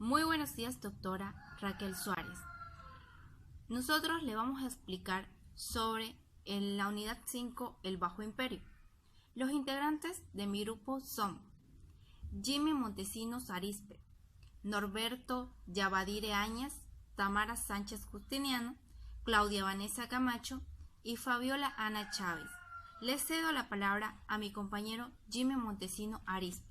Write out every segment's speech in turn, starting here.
Muy buenos días, doctora Raquel Suárez. Nosotros le vamos a explicar sobre la unidad 5, el Bajo Imperio. Los integrantes de mi grupo son Jimmy Montesinos Arizpe, Norberto Yabadire Áñez, Tamara Sánchez Justiniano, Claudia Vanessa Camacho y Fabiola Ana Chávez. Le cedo la palabra a mi compañero Jimmy Montesinos Arizpe.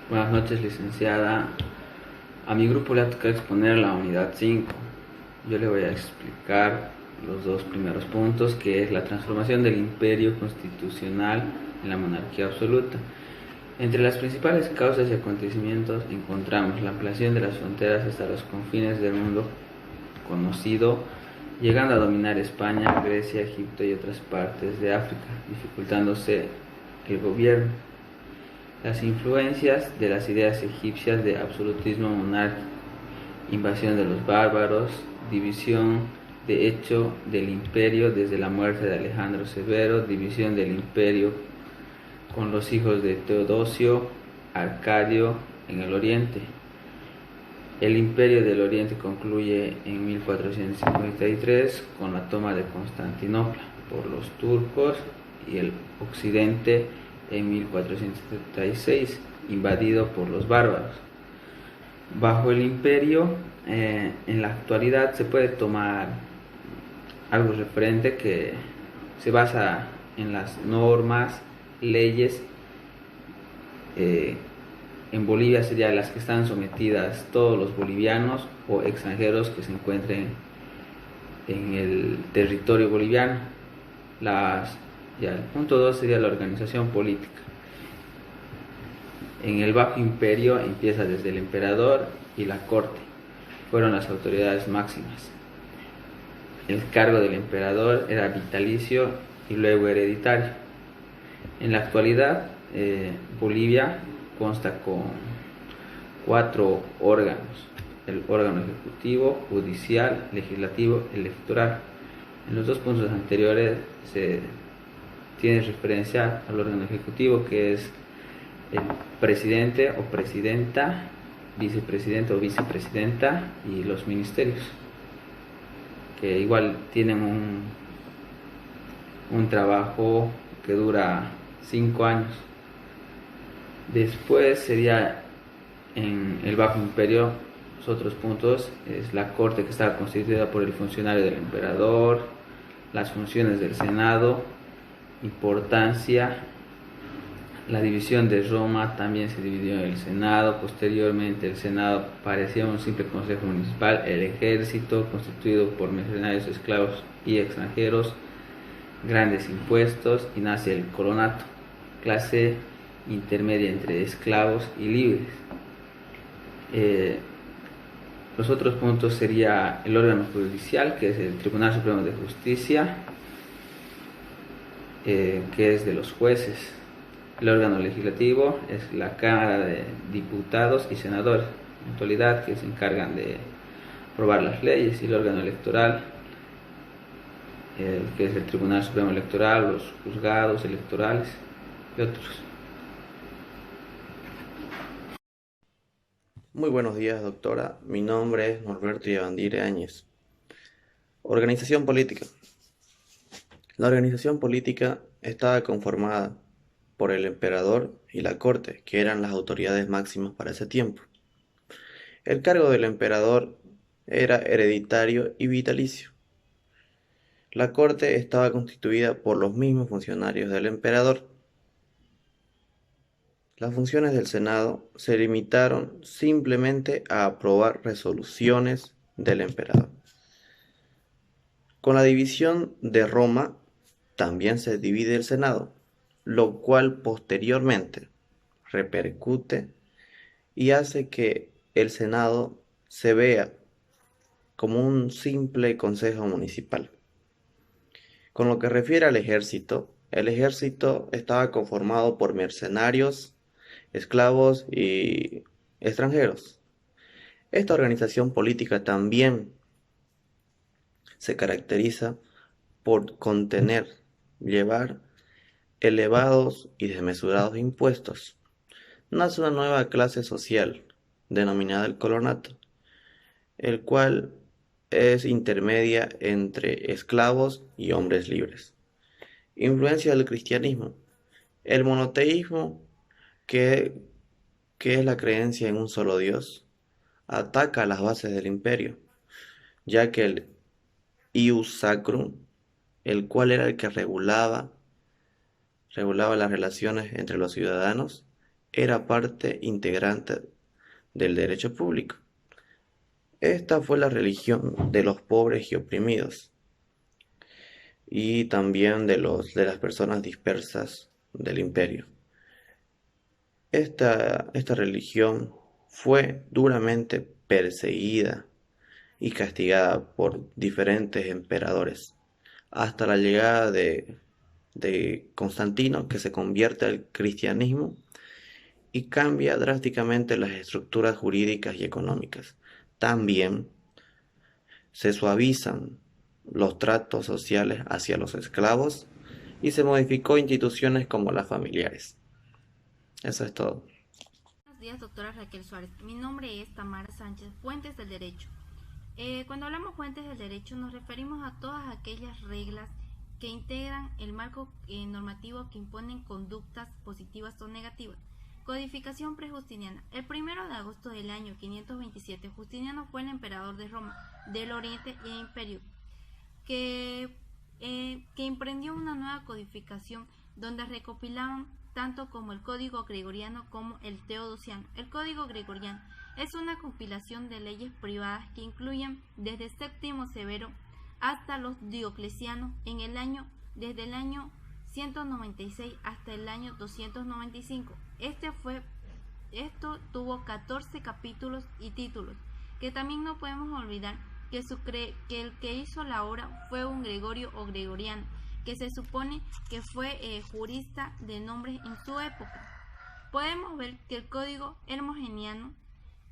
Buenas noches, licenciada. A mi grupo le ha tocado exponer la unidad 5. Yo le voy a explicar los dos primeros puntos, que es la transformación del imperio constitucional en la monarquía absoluta. Entre las principales causas y acontecimientos encontramos la ampliación de las fronteras hasta los confines del mundo conocido, llegando a dominar España, Grecia, Egipto y otras partes de África, dificultándose el gobierno. Las influencias de las ideas egipcias de absolutismo monárquico, invasión de los bárbaros, división de hecho del imperio desde la muerte de Alejandro Severo, división del imperio con los hijos de Teodosio, Arcadio en el oriente. El imperio del oriente concluye en 1453 con la toma de Constantinopla por los turcos y el occidente en 1476, invadido por los bárbaros. Bajo el imperio, en la actualidad se puede tomar algo referente que se basa en las normas, leyes. En Bolivia serían las que están sometidas todos los bolivianos o extranjeros que se encuentren en el territorio boliviano. El punto 2 sería la organización política. En el Bajo Imperio empieza desde el emperador y la corte, fueron las autoridades máximas. El cargo del emperador era vitalicio y luego hereditario. En la actualidad, Bolivia consta con 4 órganos: el órgano ejecutivo, judicial, legislativo, electoral. En los dos puntos anteriores se tiene referencia al órgano ejecutivo, que es el presidente o presidenta, vicepresidente o vicepresidenta y los ministerios, que igual tienen un trabajo que dura 5 años. Después sería en el Bajo Imperio, los otros puntos, es la corte, que estaba constituida por el funcionario del emperador, las funciones del Senado, importancia. La división de Roma también se dividió en el Senado. Posteriormente el Senado parecía un simple consejo municipal. El ejército, constituido por mercenarios, esclavos y extranjeros, grandes impuestos, y nace el coronato, clase intermedia entre esclavos y libres. Los otros puntos sería el órgano judicial, que es el Tribunal Supremo de Justicia, que es de los jueces. El órgano legislativo es la Cámara de Diputados y Senadores, en actualidad, que se encargan de aprobar las leyes. Y el órgano electoral, que es el Tribunal Supremo Electoral, los juzgados electorales y otros. Muy buenos días, doctora. Mi nombre es Norberto Yabadire Áñez. Organización política. La organización política estaba conformada por el emperador y la corte, que eran las autoridades máximas para ese tiempo. El cargo del emperador era hereditario y vitalicio. La corte estaba constituida por los mismos funcionarios del emperador. Las funciones del Senado se limitaron simplemente a aprobar resoluciones del emperador. Con la división de Roma también se divide el Senado, lo cual posteriormente repercute y hace que el Senado se vea como un simple consejo municipal. Con lo que refiere al ejército, el ejército estaba conformado por mercenarios, esclavos y extranjeros. Esta organización política también se caracteriza por llevar elevados y desmesurados impuestos, nace una nueva clase social, denominada el colonato, el cual es intermedia entre esclavos y hombres libres. Influencia del cristianismo. El monoteísmo, que, que es la creencia en un solo Dios, ataca las bases del imperio, ya que el ius sacrum, el cual era el que regulaba las relaciones entre los ciudadanos, era parte integrante del derecho público. Esta fue la religión de los pobres y oprimidos, y también de las personas dispersas del imperio. Esta religión fue duramente perseguida y castigada por diferentes emperadores, hasta la llegada de Constantino, que se convierte al cristianismo y cambia drásticamente las estructuras jurídicas y económicas. También se suavizan los tratos sociales hacia los esclavos y se modificó instituciones como las familiares. Eso es todo. Buenos días, doctora Raquel Suárez. Mi nombre es Tamara Sánchez, Fuentes del Derecho. Cuando hablamos fuentes del derecho nos referimos a todas aquellas reglas que integran el marco normativo que imponen conductas positivas o negativas. Codificación prejustiniana. El 1 de agosto del año 527, Justiniano fue el emperador de Roma, del Oriente y el Imperio, que emprendió una nueva codificación donde recopilaban tanto como el Código Gregoriano como el Teodosiano. El Código Gregoriano es una compilación de leyes privadas que incluyen desde Séptimo Severo hasta los Dioclecianos desde el año 196 hasta el año 295. Esto tuvo 14 capítulos y títulos, que también no podemos olvidar que el que hizo la obra fue un Gregorio o Gregoriano, que se supone que fue jurista de nombres en su época. Podemos ver que el Código Hermogeniano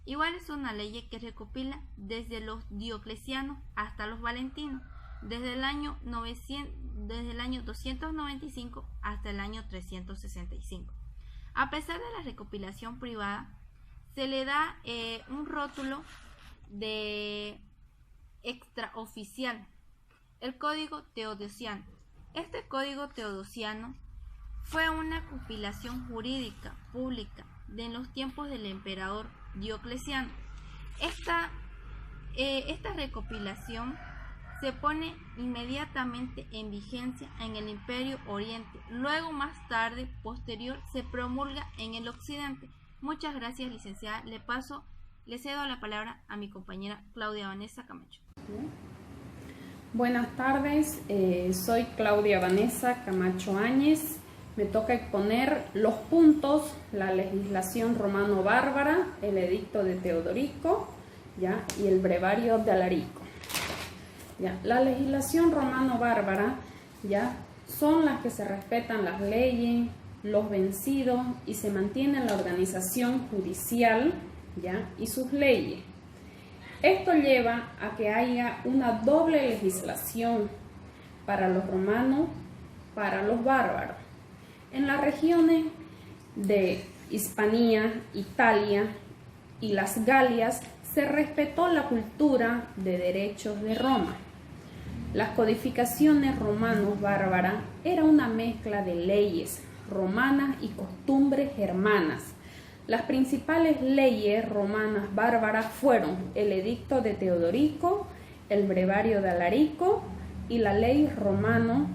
igual es una ley que recopila desde los Dioclecianos hasta los Valentinos, desde el año 295 hasta el año 365. A pesar de la recopilación privada, se le da un rótulo de extraoficial, el Código Teodosiano. Este Código Teodosiano fue una compilación jurídica pública de los tiempos del emperador Diocleciano. Esta recopilación se pone inmediatamente en vigencia en el Imperio Oriente. Luego, más tarde, posterior, se promulga en el Occidente. Muchas gracias, licenciada. Le cedo la palabra a mi compañera Claudia Vanessa Camacho. Buenas tardes, soy Claudia Vanessa Camacho Áñez. Me toca exponer los puntos, la legislación romano-bárbara, el edicto de Teodorico, ¿ya? Y el brevario de Alarico. ¿Ya? La legislación romano-bárbara, ¿ya?, son las que se respetan las leyes, los vencidos y se mantiene la organización judicial, ¿ya?, y sus leyes. Esto lleva a que haya una doble legislación para los romanos, para los bárbaros. En las regiones de Hispania, Italia y las Galias se respetó la cultura de derechos de Roma. Las codificaciones romanos-bárbaras era una mezcla de leyes romanas y costumbres germanas. Las principales leyes romanas bárbaras fueron el edicto de Teodorico, el brevario de Alarico y la ley romana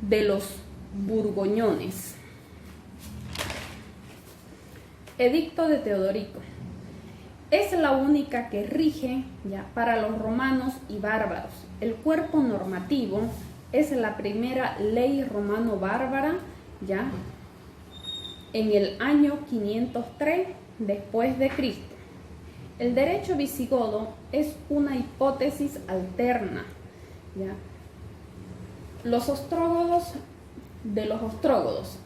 de los Borgoñones. Edicto de Teodorico. Es la única que rige, ya, para los romanos y bárbaros. El cuerpo normativo es la primera ley romano-bárbara, ya, en el año 503 después de Cristo. El derecho visigodo es una hipótesis alterna, ¿ya? Los ostrógodos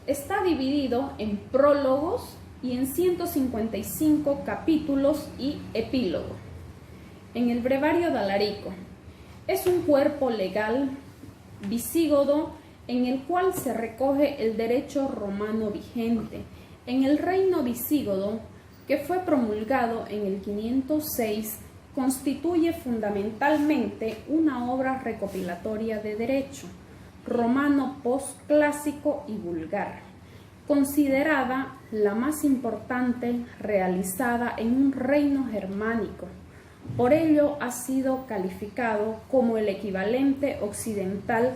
está dividido en prólogos y en 155 capítulos y epílogos. En el brevario de Alarico es un cuerpo legal visígodo en el cual se recoge el derecho romano vigente, En el reino visigodo, que fue promulgado en el 506, constituye fundamentalmente una obra recopilatoria de derecho, romano postclásico y vulgar, considerada la más importante realizada en un reino germánico. Por ello ha sido calificado como el equivalente occidental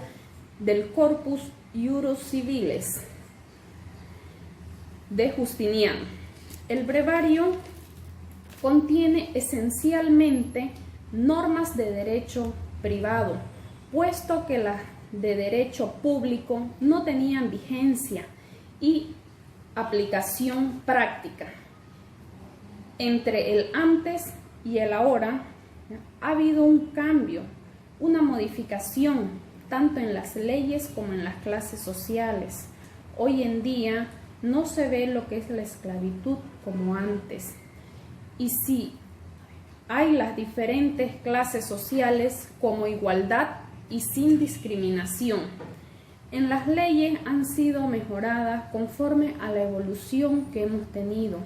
del Corpus Iuris Civilis de Justiniano. El brevario contiene esencialmente normas de derecho privado, puesto que las de derecho público no tenían vigencia y aplicación práctica. Entre el antes y el ahora ha habido un cambio, una modificación, tanto en las leyes como en las clases sociales. Hoy en día no se ve lo que es la esclavitud como antes. Y sí, hay las diferentes clases sociales como igualdad y sin discriminación. En las leyes han sido mejoradas conforme a la evolución que hemos tenido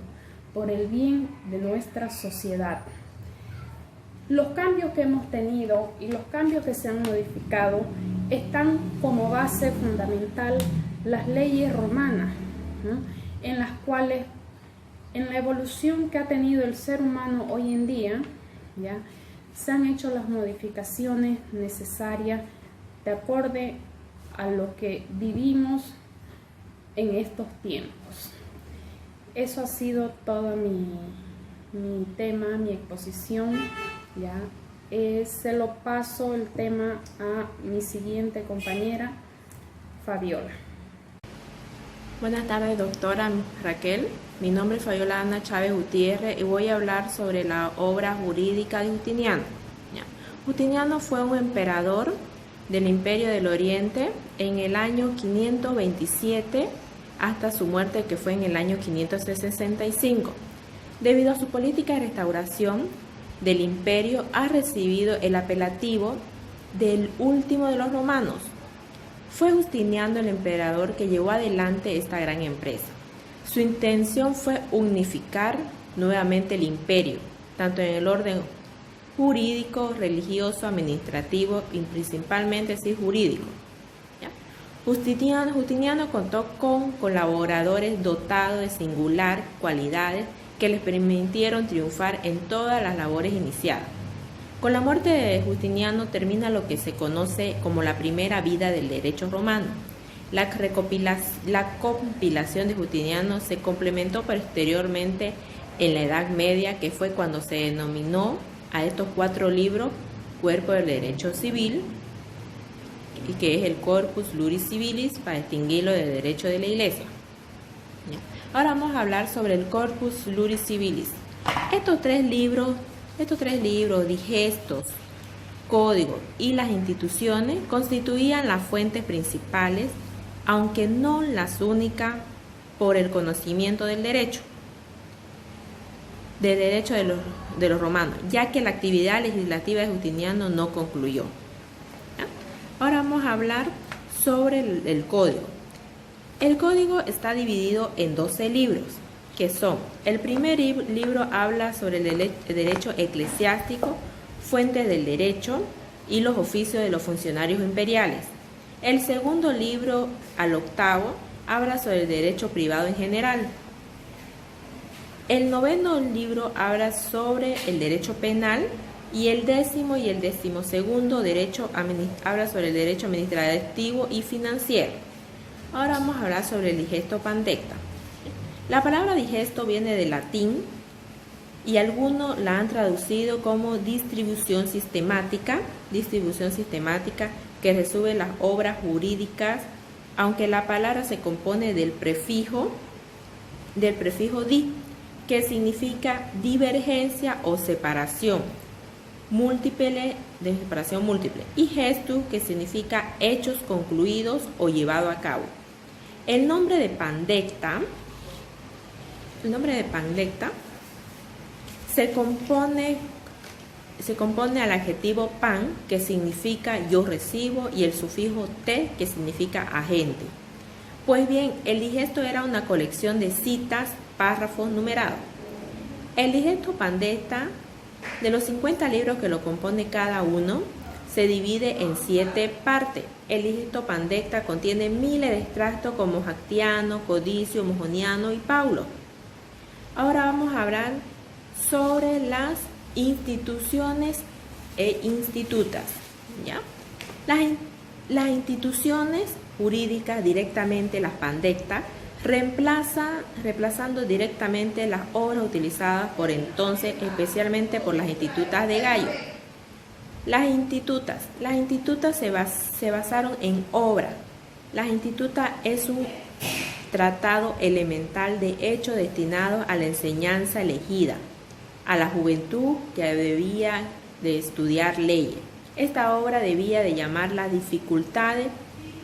por el bien de nuestra sociedad. Los cambios que hemos tenido y los cambios que se han modificado están como base fundamental las leyes romanas, ¿no? En las cuales, en la evolución que ha tenido el ser humano hoy en día, ¿ya?, se han hecho las modificaciones necesarias de acuerdo a lo que vivimos en estos tiempos. Eso ha sido todo mi tema, mi exposición. Ya se lo paso el tema a mi siguiente compañera, Fabiola. Buenas tardes, doctora Raquel. Mi nombre es Fabiola Ana Chávez Gutiérrez y voy a hablar sobre la obra jurídica de Justiniano. Justiniano fue un emperador del Imperio del Oriente en el año 527 hasta su muerte, que fue en el año 565. Debido a su política de restauración del imperio, ha recibido el apelativo del último de los romanos. Fue Justiniano el emperador que llevó adelante esta gran empresa. Su intención fue unificar nuevamente el imperio, tanto en el orden jurídico, religioso, administrativo y principalmente jurídico. Justiniano contó con colaboradores dotados de singular cualidades que les permitieron triunfar en todas las labores iniciadas. Con la muerte de Justiniano termina lo que se conoce como la primera vida del derecho romano. La compilación de Justiniano se complementó posteriormente en la Edad Media, que fue cuando se denominó a estos 4 libros Cuerpo del Derecho Civil, y que es el Corpus Iuris Civilis, para distinguirlo del derecho de la Iglesia. Ahora vamos a hablar sobre el Corpus Iuris Civilis. Estos tres libros, digestos, códigos y las instituciones constituían las fuentes principales, aunque no las únicas, por el conocimiento del derecho de los romanos, ya que la actividad legislativa de Justiniano no concluyó. Ahora vamos a hablar sobre el código. El código está dividido en 12 libros, que son: el primer libro habla sobre el derecho eclesiástico, fuentes del derecho y los oficios de los funcionarios imperiales. El segundo libro, al octavo, habla sobre el derecho privado en general. El noveno libro habla sobre el derecho penal, y el 10º y el 12º derecho habla sobre el derecho administrativo y financiero. Ahora vamos a hablar sobre el digesto pandecta. La palabra digesto viene del latín y algunos la han traducido como distribución sistemática que resume las obras jurídicas, aunque la palabra se compone del prefijo di, que significa divergencia o separación múltiple, y gestus, que significa hechos concluidos o llevado a cabo. El nombre de pandecta se compone al adjetivo pan, que significa yo recibo, y el sufijo te, que significa agente. Pues bien, el digesto era una colección de citas, párrafos numerados. El digesto Pandecta, de los 50 libros que lo compone cada uno, se divide en 7 partes. El digesto Pandecta contiene miles de extractos como Jactiano, Codicio, Mojoniano y Paulo. Ahora vamos a hablar sobre las instituciones e institutas, ¿ya? Las instituciones jurídicas directamente las Pandecta, reemplazando directamente las obras utilizadas por entonces, especialmente por las institutas de Gallo. Las institutas se basaron en obra. Las institutas es un tratado elemental de hecho destinado a la enseñanza elegida, a la juventud que debía de estudiar leyes. Esta obra debía de llamar las dificultades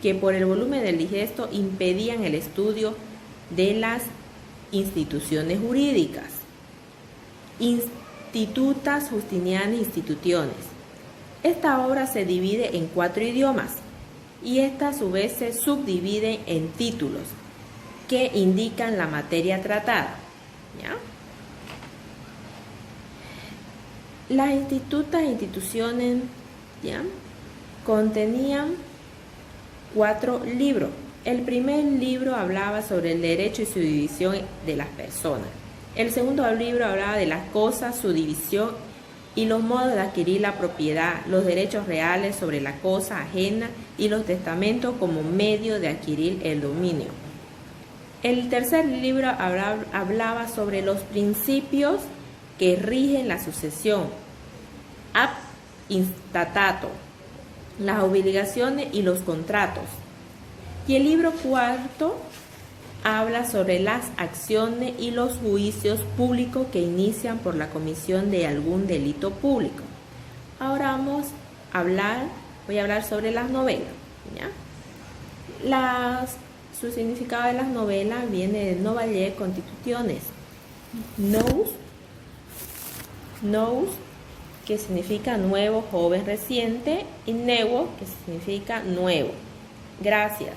que por el volumen del digesto impedían el estudio de las instituciones jurídicas. Institutas Justinianas Institutiones. Esta obra se divide en 4 idiomas y esta a su vez se subdivide en títulos que indican la materia tratada, ¿ya? Las instituciones, ¿ya?, contenían 4 libros. El primer libro hablaba sobre el derecho y su división de las personas. El segundo libro hablaba de las cosas, su división y los modos de adquirir la propiedad, los derechos reales sobre la cosa ajena y los testamentos como medio de adquirir el dominio. El tercer libro hablaba sobre los principios que rigen la sucesión, ab instatato, las obligaciones y los contratos. Y el libro cuarto habla sobre las acciones y los juicios públicos que inician por la comisión de algún delito público. Ahora voy a hablar sobre las novelas, ¿ya? Su significado de las novelas viene de novae constitutiones. Nous, que significa nuevo, joven, reciente, y nevo, que significa nuevo. Gracias.